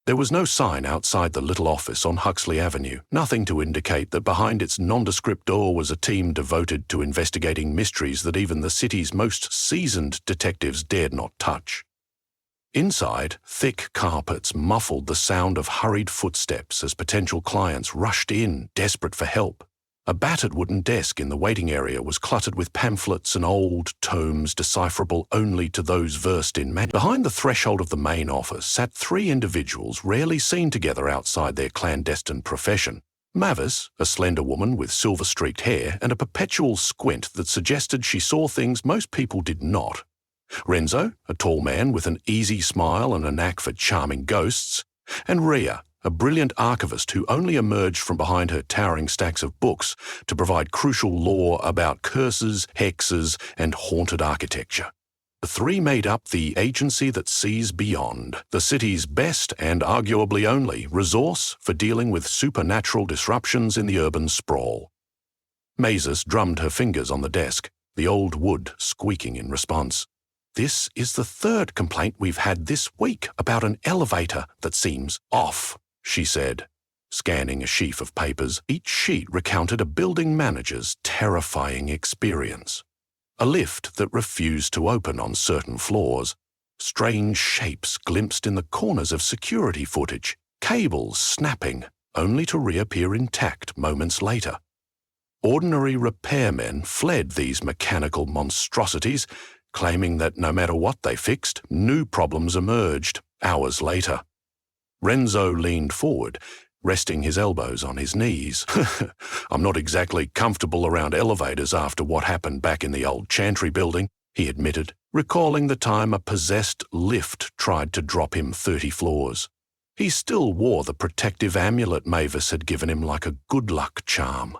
There was no sign outside the little office on Huxley Avenue, nothing to indicate that behind its nondescript door was a team devoted to investigating mysteries that even the city's most seasoned detectives dared not touch. Inside, thick carpets muffled the sound of hurried footsteps as potential clients rushed in, desperate for help. A battered wooden desk in the waiting area was cluttered with pamphlets and old tomes decipherable only to those versed in magic. Behind the threshold of the main office sat three individuals rarely seen together outside their clandestine profession. Mavis, a slender woman with silver-streaked hair and a perpetual squint that suggested she saw things most people did not. Renzo, a tall man with an easy smile and a knack for charming ghosts. And Ria, a brilliant archivist who only emerged from behind her towering stacks of books to provide crucial lore about curses, hexes, and haunted architecture. The three made up the agency that sees beyond, the city's best and arguably only resource for dealing with supernatural disruptions in the urban sprawl. Mavis drummed her fingers on the desk, the old wood squeaking in response. This is the third complaint we've had this week about an elevator that seems off, she said, scanning a sheaf of papers. Each sheet recounted a building manager's terrifying experience. A lift that refused to open on certain floors, strange shapes glimpsed in the corners of security footage, cables snapping, only to reappear intact moments later. Ordinary repairmen fled these mechanical monstrosities, claiming that no matter what they fixed, new problems emerged hours later. Renzo leaned forward, resting his elbows on his knees. I'm not exactly comfortable around elevators after what happened back in the old Chantry building, he admitted, recalling the time a possessed lift tried to drop him 30 floors. He still wore the protective amulet Mavis had given him like a good luck charm.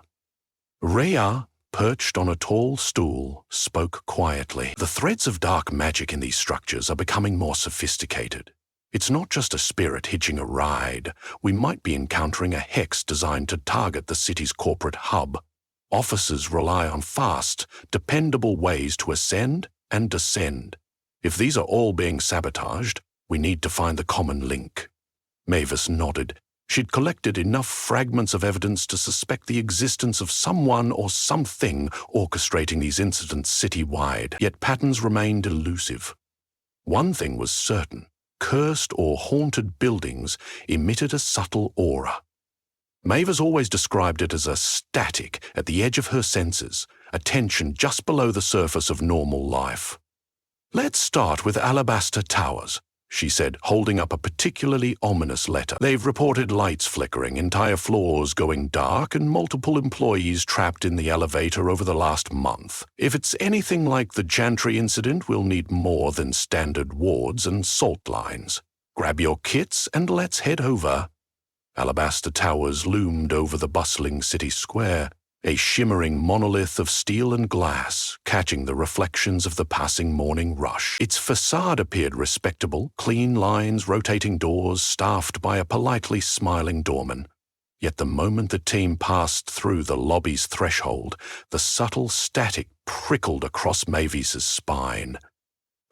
Rhea, perched on a tall stool, spoke quietly. The threads of dark magic in these structures are becoming more sophisticated. It's not just a spirit hitching a ride. We might be encountering a hex designed to target the city's corporate hub. Officers rely on fast, dependable ways to ascend and descend. If these are all being sabotaged, we need to find the common link. Mavis nodded. She'd collected enough fragments of evidence to suspect the existence of someone or something orchestrating these incidents citywide, yet patterns remained elusive. One thing was certain. Cursed or haunted buildings emitted a subtle aura. Mavis always described it as a static at the edge of her senses, a tension just below the surface of normal life. Let's start with Alabaster Towers, she said, holding up a particularly ominous letter. They've reported lights flickering, entire floors going dark, and multiple employees trapped in the elevator over the last month. If it's anything like the Chantry incident, we'll need more than standard wards and salt lines. Grab your kits and let's head over. Alabaster Towers loomed over the bustling city square, a shimmering monolith of steel and glass, catching the reflections of the passing morning rush. Its facade appeared respectable, clean lines, rotating doors, staffed by a politely smiling doorman. Yet the moment the team passed through the lobby's threshold, the subtle static prickled across Mavis's spine.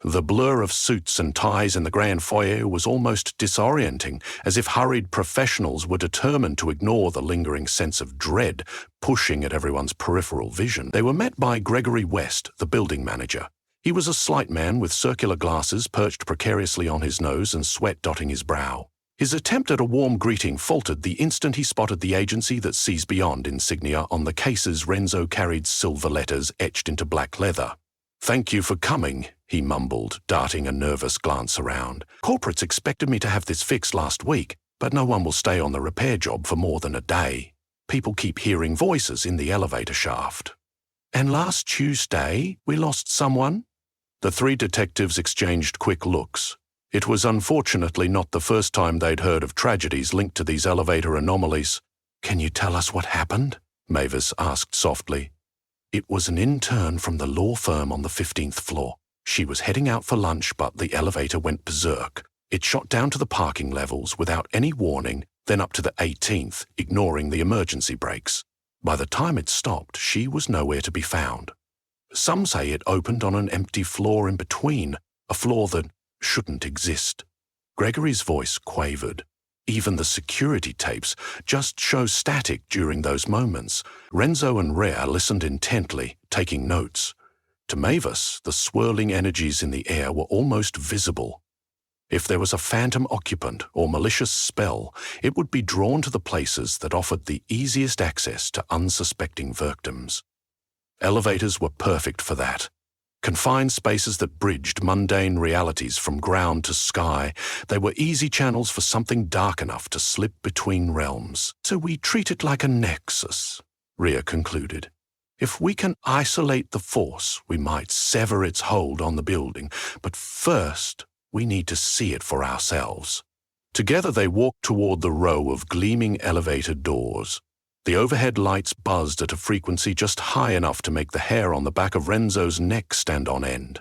The blur of suits and ties in the grand foyer was almost disorienting, as if hurried professionals were determined to ignore the lingering sense of dread pushing at everyone's peripheral vision. They were met by Gregory West, the building manager. He was a slight man with circular glasses perched precariously on his nose and sweat dotting his brow. His attempt at a warm greeting faltered the instant he spotted the agency that sees beyond insignia on the cases Renzo carried, silver letters etched into black leather. "Thank you for coming," he mumbled, darting a nervous glance around. "Corporates expected me to have this fixed last week, but no one will stay on the repair job for more than a day. People keep hearing voices in the elevator shaft." "And last Tuesday, we lost someone?" The three detectives exchanged quick looks. It was unfortunately not the first time they'd heard of tragedies linked to these elevator anomalies. "Can you tell us what happened?" Mavis asked softly. It was an intern from the law firm on the 15th floor. She was heading out for lunch, but the elevator went berserk. It shot down to the parking levels without any warning, then up to the 18th, ignoring the emergency brakes. By the time it stopped, she was nowhere to be found. Some say it opened on an empty floor in between, a floor that shouldn't exist. Gregory's voice quavered. Even the security tapes just show static during those moments. Renzo and Rhea listened intently, taking notes. To Mavis, the swirling energies in the air were almost visible. If there was a phantom occupant or malicious spell, it would be drawn to the places that offered the easiest access to unsuspecting victims. Elevators were perfect for that. Confined spaces that bridged mundane realities from ground to sky, they were easy channels for something dark enough to slip between realms. So we treat it like a nexus, Rhea concluded. If we can isolate the force, we might sever its hold on the building, but first, we need to see it for ourselves. Together they walked toward the row of gleaming elevator doors. The overhead lights buzzed at a frequency just high enough to make the hair on the back of Renzo's neck stand on end.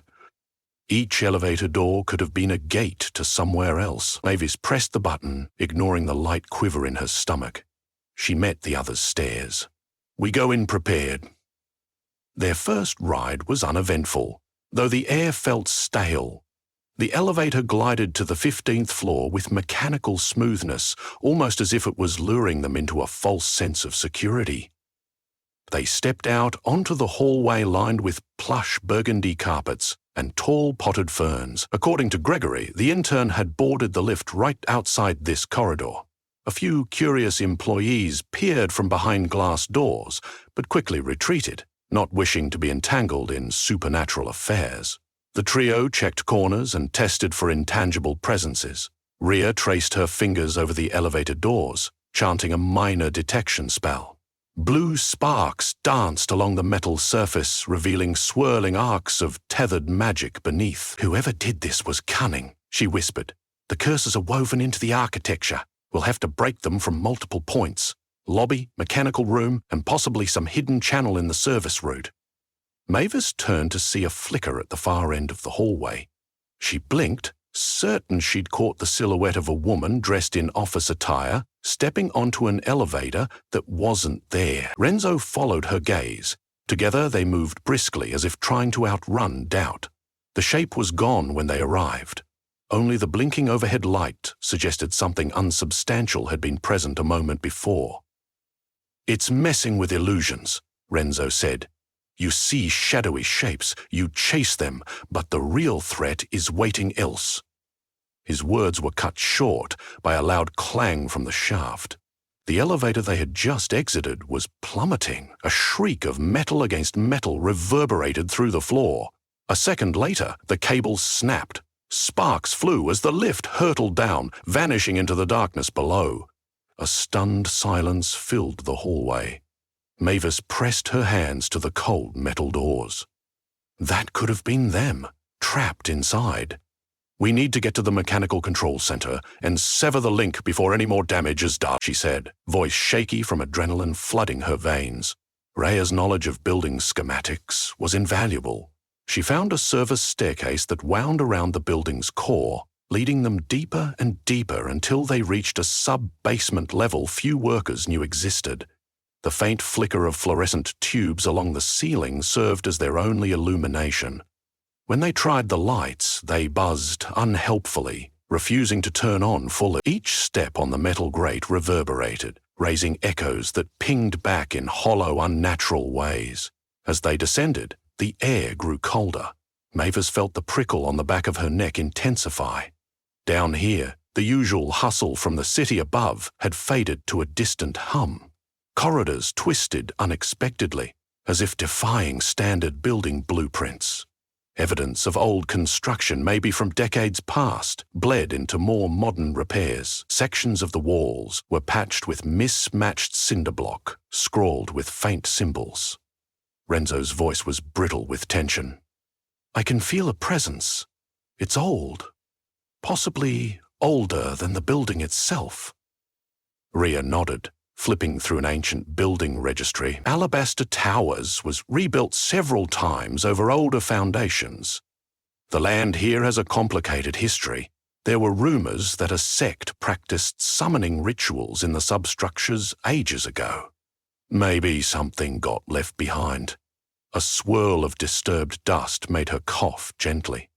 Each elevator door could have been a gate to somewhere else. Mavis pressed the button, ignoring the light quiver in her stomach. She met the other's stares. We go in prepared. Their first ride was uneventful, though the air felt stale. The elevator glided to the 15th floor with mechanical smoothness, almost as if it was luring them into a false sense of security. They stepped out onto the hallway lined with plush burgundy carpets and tall potted ferns. According to Gregory, the intern had boarded the lift right outside this corridor. A few curious employees peered from behind glass doors, but quickly retreated, not wishing to be entangled in supernatural affairs. The trio checked corners and tested for intangible presences. Rhea traced her fingers over the elevator doors, chanting a minor detection spell. Blue sparks danced along the metal surface, revealing swirling arcs of tethered magic beneath. Whoever did this was cunning, she whispered. The curses are woven into the architecture. We'll have to break them from multiple points. Lobby, mechanical room, and possibly some hidden channel in the service route. Mavis turned to see a flicker at the far end of the hallway. She blinked, certain she'd caught the silhouette of a woman dressed in office attire, stepping onto an elevator that wasn't there. Renzo followed her gaze. Together they moved briskly as if trying to outrun doubt. The shape was gone when they arrived. Only the blinking overhead light suggested something unsubstantial had been present a moment before. It's messing with illusions, Renzo said. You see shadowy shapes, you chase them, but the real threat is waiting else. His words were cut short by a loud clang from the shaft. The elevator they had just exited was plummeting. A shriek of metal against metal reverberated through the floor. A second later, the cables snapped. Sparks flew as the lift hurtled down, vanishing into the darkness below. A stunned silence filled the hallway. Mavis pressed her hands to the cold metal doors. That could have been them, trapped inside. We need to get to the mechanical control center and sever the link before any more damage is done, she said, voice shaky from adrenaline flooding her veins. Rhea's knowledge of building schematics was invaluable. She found a service staircase that wound around the building's core, leading them deeper and deeper until they reached a sub-basement level few workers knew existed. The faint flicker of fluorescent tubes along the ceiling served as their only illumination. When they tried the lights, they buzzed unhelpfully, refusing to turn on fully. Each step on the metal grate reverberated, raising echoes that pinged back in hollow, unnatural ways. As they descended, the air grew colder. Mavis felt the prickle on the back of her neck intensify. Down here, the usual hustle from the city above had faded to a distant hum. Corridors twisted unexpectedly, as if defying standard building blueprints. Evidence of old construction, maybe from decades past, bled into more modern repairs. Sections of the walls were patched with mismatched cinder block, scrawled with faint symbols. Renzo's voice was brittle with tension. I can feel a presence. It's old. Possibly older than the building itself. Rhea nodded, flipping through an ancient building registry. Alabaster Towers was rebuilt several times over older foundations. The land here has a complicated history. There were rumors that a sect practiced summoning rituals in the substructures ages ago. Maybe something got left behind. A swirl of disturbed dust made her cough gently.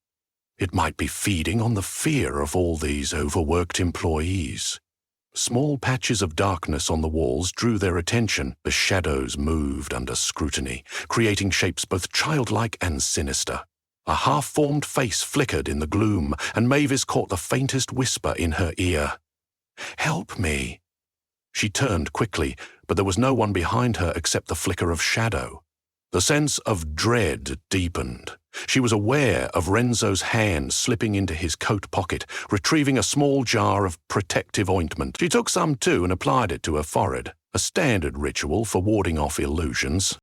It might be feeding on the fear of all these overworked employees. Small patches of darkness on the walls drew their attention. The shadows moved under scrutiny, creating shapes both childlike and sinister. A half-formed face flickered in the gloom, and Mavis caught the faintest whisper in her ear. "Help me." She turned quickly, but there was no one behind her except the flicker of shadow. The sense of dread deepened. She was aware of Renzo's hand slipping into his coat pocket, retrieving a small jar of protective ointment. She took some too and applied it to her forehead, a standard ritual for warding off illusions.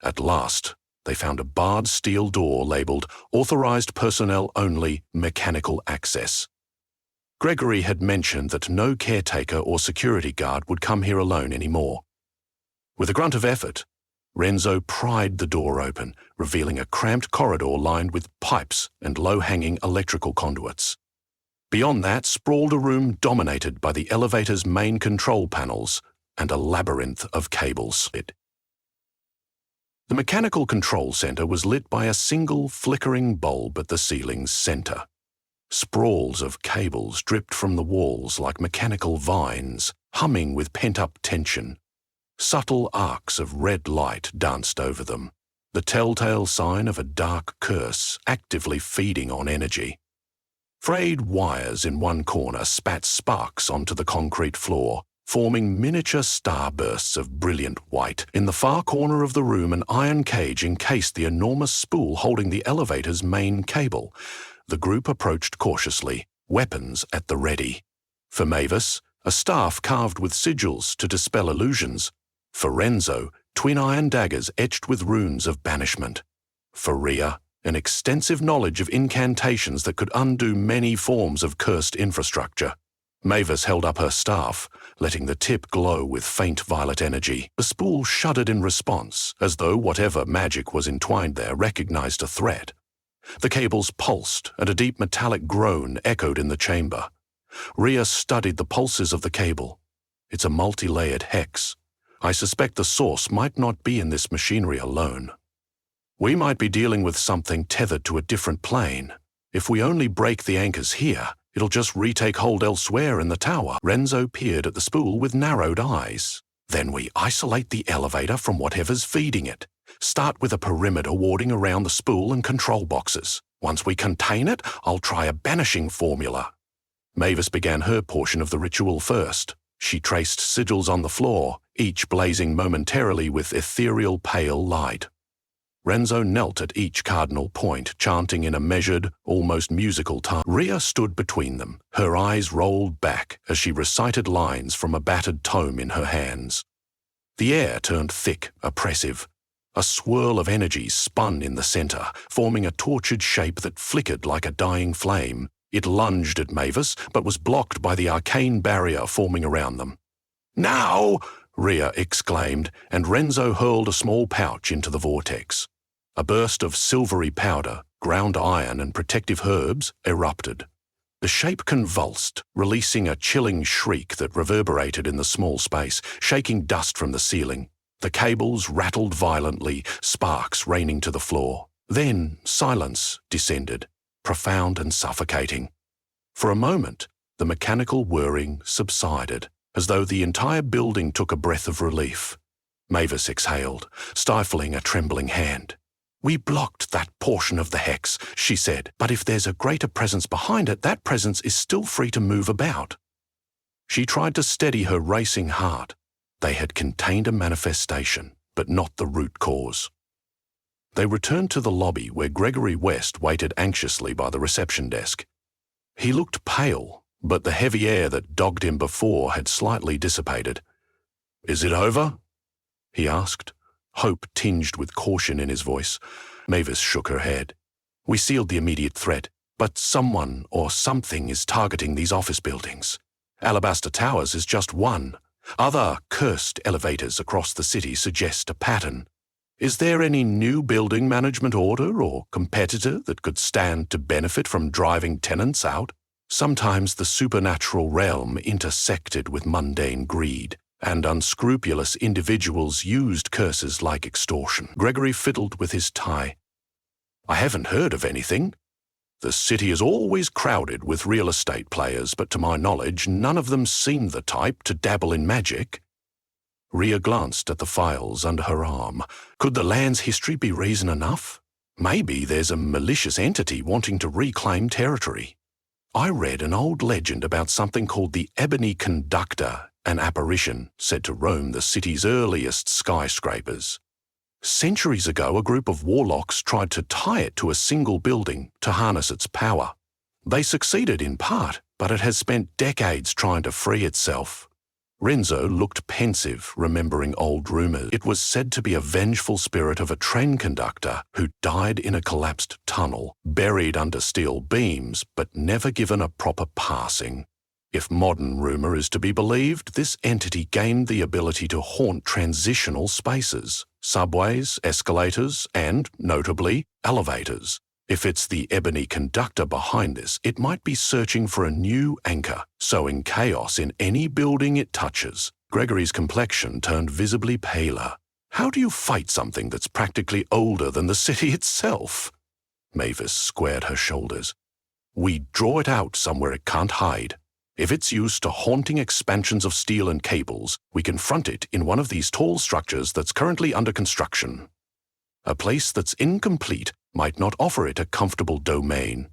At last, they found a barred steel door labelled "Authorized Personnel Only, Mechanical Access." Gregory had mentioned that no caretaker or security guard would come here alone anymore. With a grunt of effort, Renzo pried the door open, revealing a cramped corridor lined with pipes and low-hanging electrical conduits. Beyond that sprawled a room dominated by the elevator's main control panels and a labyrinth of cables. The mechanical control center was lit by a single flickering bulb at the ceiling's center. Sprawls of cables dripped from the walls like mechanical vines, humming with pent-up tension. Subtle arcs of red light danced over them, the telltale sign of a dark curse actively feeding on energy. Frayed wires in one corner spat sparks onto the concrete floor, forming miniature starbursts of brilliant white. In the far corner of the room, an iron cage encased the enormous spool holding the elevator's main cable. The group approached cautiously, weapons at the ready. For Mavis, a staff carved with sigils to dispel illusions. For Renzo, twin iron daggers etched with runes of banishment. For Rhea, an extensive knowledge of incantations that could undo many forms of cursed infrastructure. Mavis held up her staff, letting the tip glow with faint violet energy. The spool shuddered in response, as though whatever magic was entwined there recognized a threat. The cables pulsed, and a deep metallic groan echoed in the chamber. Rhea studied the pulses of the cable. It's a multi-layered hex. I suspect the source might not be in this machinery alone. We might be dealing with something tethered to a different plane. If we only break the anchors here, it'll just retake hold elsewhere in the tower. Renzo peered at the spool with narrowed eyes. Then we isolate the elevator from whatever's feeding it. Start with a perimeter warding around the spool and control boxes. Once we contain it, I'll try a banishing formula. Mavis began her portion of the ritual first. She traced sigils on the floor, each blazing momentarily with ethereal pale light. Renzo knelt at each cardinal point, chanting in a measured, almost musical tone. Rhea stood between them, her eyes rolled back as she recited lines from a battered tome in her hands. The air turned thick, oppressive. A swirl of energy spun in the center, forming a tortured shape that flickered like a dying flame. It lunged at Mavis, but was blocked by the arcane barrier forming around them. "Now!" Rhea exclaimed, and Renzo hurled a small pouch into the vortex. A burst of silvery powder, ground iron and protective herbs erupted. The shape convulsed, releasing a chilling shriek that reverberated in the small space, shaking dust from the ceiling. The cables rattled violently, sparks raining to the floor. Then silence descended, profound and suffocating. For a moment, the mechanical whirring subsided, as though the entire building took a breath of relief. Mavis exhaled, stifling a trembling hand. "We blocked that portion of the hex," she said, "but if there's a greater presence behind it, that presence is still free to move about." She tried to steady her racing heart. They had contained a manifestation, but not the root cause. They returned to the lobby where Gregory West waited anxiously by the reception desk. He looked pale, but the heavy air that dogged him before had slightly dissipated. "Is it over?" he asked, hope tinged with caution in his voice. Mavis shook her head. "We sealed the immediate threat, but someone or something is targeting these office buildings. Alabaster Towers is just one. Other cursed elevators across the city suggest a pattern. Is there any new building management order or competitor that could stand to benefit from driving tenants out? Sometimes the supernatural realm intersected with mundane greed, and unscrupulous individuals used curses like extortion." Gregory fiddled with his tie. "I haven't heard of anything." The city is always crowded with real estate players, but to my knowledge, none of them seem the type to dabble in magic. Rhea glanced at the files under her arm. Could the land's history be reason enough? Maybe there's a malicious entity wanting to reclaim territory. I read an old legend about something called the Ebony Conductor, an apparition said to roam the city's earliest skyscrapers. Centuries ago, a group of warlocks tried to tie it to a single building to harness its power. They succeeded in part, but it has spent decades trying to free itself. Renzo looked pensive, remembering old rumours. It was said to be a vengeful spirit of a train conductor who died in a collapsed tunnel, buried under steel beams, but never given a proper passing. If modern rumour is to be believed, this entity gained the ability to haunt transitional spaces, subways, escalators, and, notably, elevators. If it's the Ebony Conductor behind this, it might be searching for a new anchor, sowing chaos in any building it touches. Gregory's complexion turned visibly paler. How do you fight something that's practically older than the city itself? Mavis squared her shoulders. We draw it out somewhere it can't hide. If it's used to haunting expansions of steel and cables, we confront it in one of these tall structures that's currently under construction. A place that's incomplete might not offer it a comfortable domain.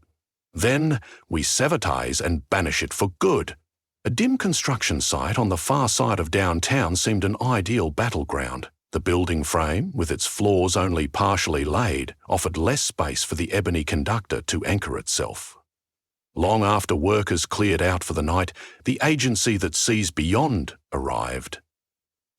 Then we sever ties and banish it for good. A dim construction site on the far side of downtown seemed an ideal battleground. The building frame, with its floors only partially laid, offered less space for the Ebony Conductor to anchor itself. Long after workers cleared out for the night, the agency that sees beyond arrived.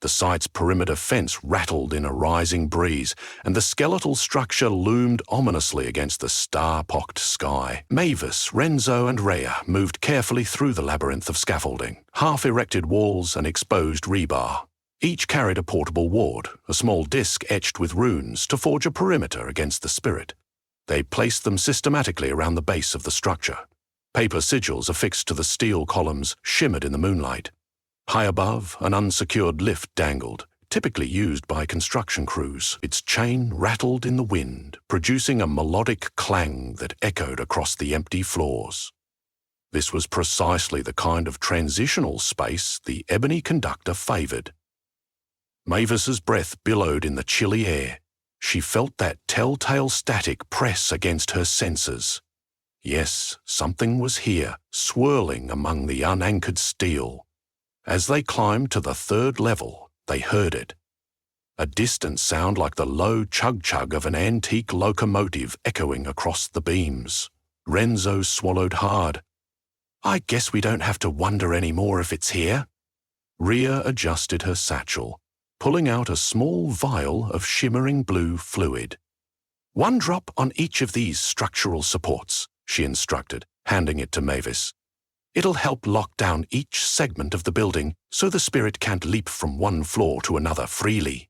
The site's perimeter fence rattled in a rising breeze, and the skeletal structure loomed ominously against the star-pocked sky. Mavis, Renzo, and Rhea moved carefully through the labyrinth of scaffolding, half-erected walls and exposed rebar. Each carried a portable ward, a small disc etched with runes to forge a perimeter against the spirit. They placed them systematically around the base of the structure. Paper sigils affixed to the steel columns shimmered in the moonlight. High above, an unsecured lift dangled, typically used by construction crews. Its chain rattled in the wind, producing a melodic clang that echoed across the empty floors. This was precisely the kind of transitional space the Ebony Conductor favoured. Mavis's breath billowed in the chilly air. She felt that telltale static press against her senses. Yes, something was here, swirling among the unanchored steel. As they climbed to the third level, they heard it. A distant sound like the low chug-chug of an antique locomotive echoing across the beams. Renzo swallowed hard. I guess we don't have to wonder anymore if it's here. Rhea adjusted her satchel, pulling out a small vial of shimmering blue fluid. One drop on each of these structural supports, she instructed, handing it to Mavis. It'll help lock down each segment of the building so the spirit can't leap from one floor to another freely.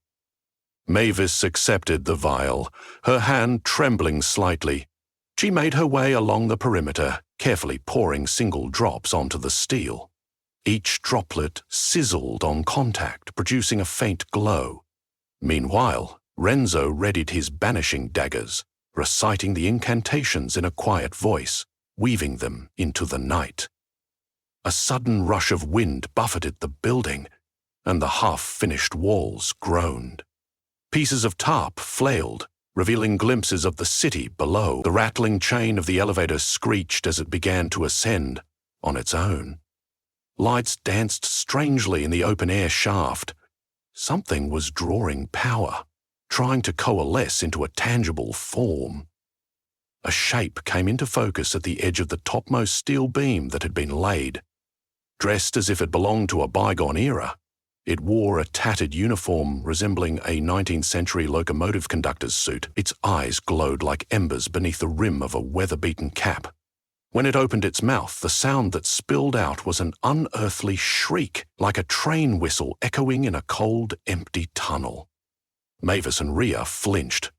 Mavis accepted the vial, her hand trembling slightly. She made her way along the perimeter, carefully pouring single drops onto the steel. Each droplet sizzled on contact, producing a faint glow. Meanwhile, Renzo readied his banishing daggers, reciting the incantations in a quiet voice, weaving them into the night. A sudden rush of wind buffeted the building, and the half-finished walls groaned. Pieces of tarp flailed, revealing glimpses of the city below. The rattling chain of the elevator screeched as it began to ascend, on its own. Lights danced strangely in the open-air shaft. Something was drawing power, trying to coalesce into a tangible form. A shape came into focus at the edge of the topmost steel beam that had been laid. Dressed as if it belonged to a bygone era, it wore a tattered uniform resembling a 19th century locomotive conductor's suit. Its eyes glowed like embers beneath the rim of a weather-beaten cap. When it opened its mouth, the sound that spilled out was an unearthly shriek, like a train whistle echoing in a cold, empty tunnel. Mavis and Rhea flinched.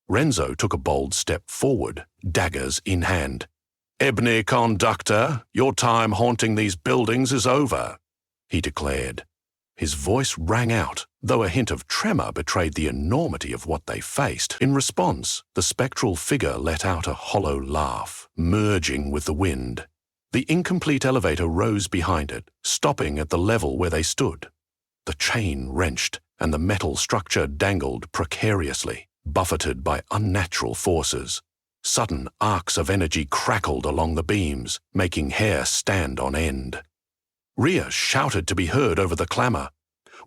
Renzo took a bold step forward, daggers in hand. Ebony Conductor, your time haunting these buildings is over, he declared. His voice rang out, though a hint of tremor betrayed the enormity of what they faced. In response, the spectral figure let out a hollow laugh, merging with the wind. The incomplete elevator rose behind it, stopping at the level where they stood. The chain wrenched, and the metal structure dangled precariously, buffeted by unnatural forces. Sudden arcs of energy crackled along the beams, making hair stand on end. Rhea shouted to be heard over the clamour.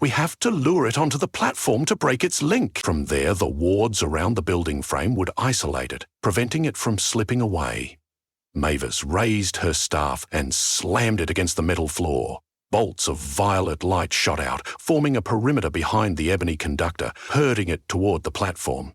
"We have to lure it onto the platform to break its link." From there, the wards around the building frame would isolate it, preventing it from slipping away. Mavis raised her staff and slammed it against the metal floor. Bolts of violet light shot out, forming a perimeter behind the ebony conductor, herding it toward the platform.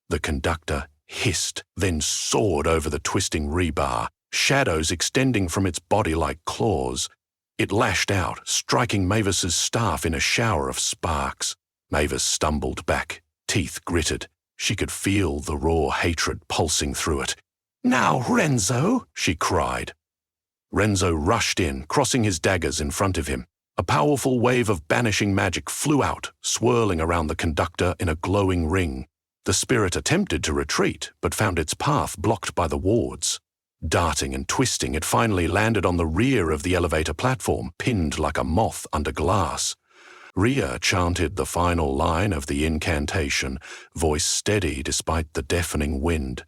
The conductor hissed, then soared over the twisting rebar, shadows extending from its body like claws. It lashed out, striking Mavis's staff in a shower of sparks. Mavis stumbled back, teeth gritted. She could feel the raw hatred pulsing through it. "Now, Renzo!" she cried. Renzo rushed in, crossing his daggers in front of him. A powerful wave of banishing magic flew out, swirling around the conductor in a glowing ring. The spirit attempted to retreat, but found its path blocked by the wards. Darting and twisting, it finally landed on the rear of the elevator platform, pinned like a moth under glass. Rhea chanted the final line of the incantation, voice steady despite the deafening wind.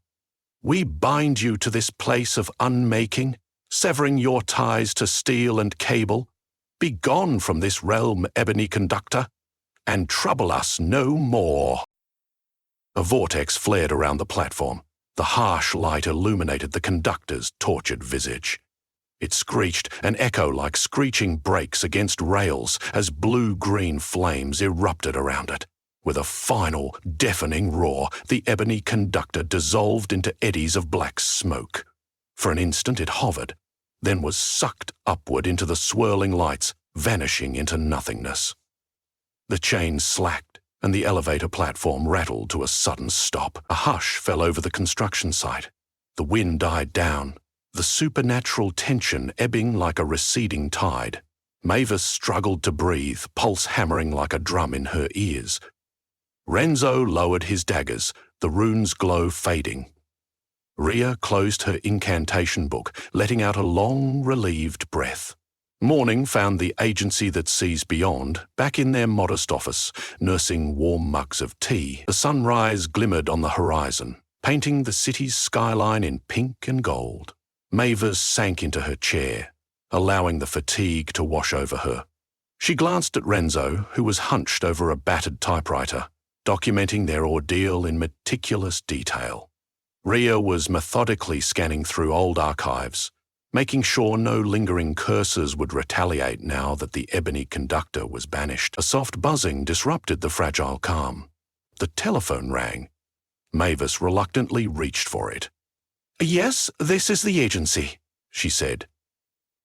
"We bind you to this place of unmaking, severing your ties to steel and cable. Be gone from this realm, ebony conductor, and trouble us no more." A vortex flared around the platform. The harsh light illuminated the conductor's tortured visage. It screeched, an echo like screeching brakes against rails as blue-green flames erupted around it. With a final, deafening roar, the ebony conductor dissolved into eddies of black smoke. For an instant it hovered, then was sucked upward into the swirling lights, vanishing into nothingness. The chain slacked, and the elevator platform rattled to a sudden stop. A hush fell over the construction site. The wind died down, the supernatural tension ebbing like a receding tide. Mavis struggled to breathe, pulse hammering like a drum in her ears. Renzo lowered his daggers, the rune's glow fading. Rhea closed her incantation book, letting out a long, relieved breath. Morning found the agency that sees beyond back in their modest office, nursing warm mugs of tea. The sunrise glimmered on the horizon, painting the city's skyline in pink and gold. Mavis sank into her chair, allowing the fatigue to wash over her. She glanced at Renzo, who was hunched over a battered typewriter, documenting their ordeal in meticulous detail. Rhea was methodically scanning through old archives, making sure no lingering curses would retaliate now that the ebony conductor was banished. A soft buzzing disrupted the fragile calm. The telephone rang. Mavis reluctantly reached for it. "Yes, this is the agency," she said.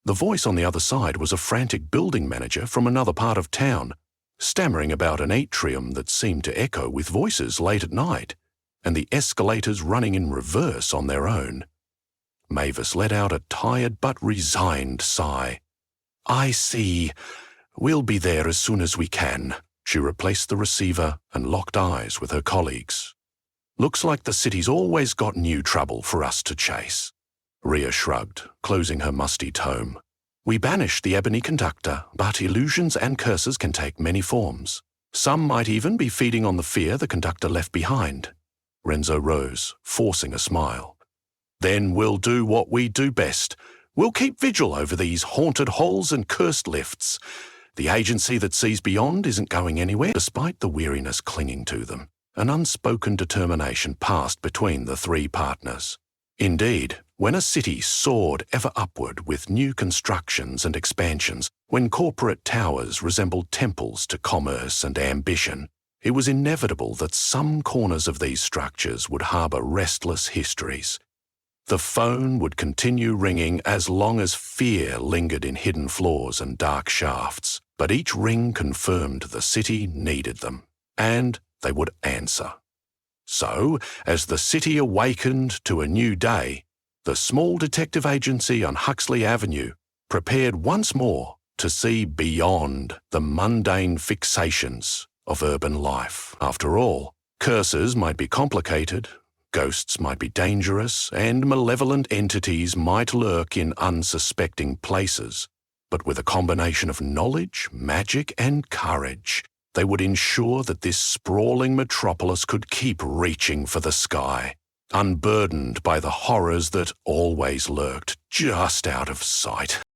The voice on the other side was a frantic building manager from another part of town, stammering about an atrium that seemed to echo with voices late at night, and the escalators running in reverse on their own. Mavis let out a tired but resigned sigh. "I see. We'll be there as soon as we can." She replaced the receiver and locked eyes with her colleagues. "Looks like the city's always got new trouble for us to chase." Rhea shrugged, closing her musty tome. "We banished the ebony conductor, but illusions and curses can take many forms. Some might even be feeding on the fear the conductor left behind." Renzo rose, forcing a smile. "Then we'll do what we do best. We'll keep vigil over these haunted halls and cursed lifts. The agency that sees beyond isn't going anywhere." Despite the weariness clinging to them, an unspoken determination passed between the three partners. Indeed, when a city soared ever upward with new constructions and expansions, when corporate towers resembled temples to commerce and ambition, it was inevitable that some corners of these structures would harbour restless histories. The phone would continue ringing as long as fear lingered in hidden floors and dark shafts, but each ring confirmed the city needed them, and they would answer. So, as the city awakened to a new day, the small detective agency on Huxley Avenue prepared once more to see beyond the mundane fixations of urban life. After all, curses might be complicated, ghosts might be dangerous, and malevolent entities might lurk in unsuspecting places. But with a combination of knowledge, magic, and courage, they would ensure that this sprawling metropolis could keep reaching for the sky, unburdened by the horrors that always lurked just out of sight.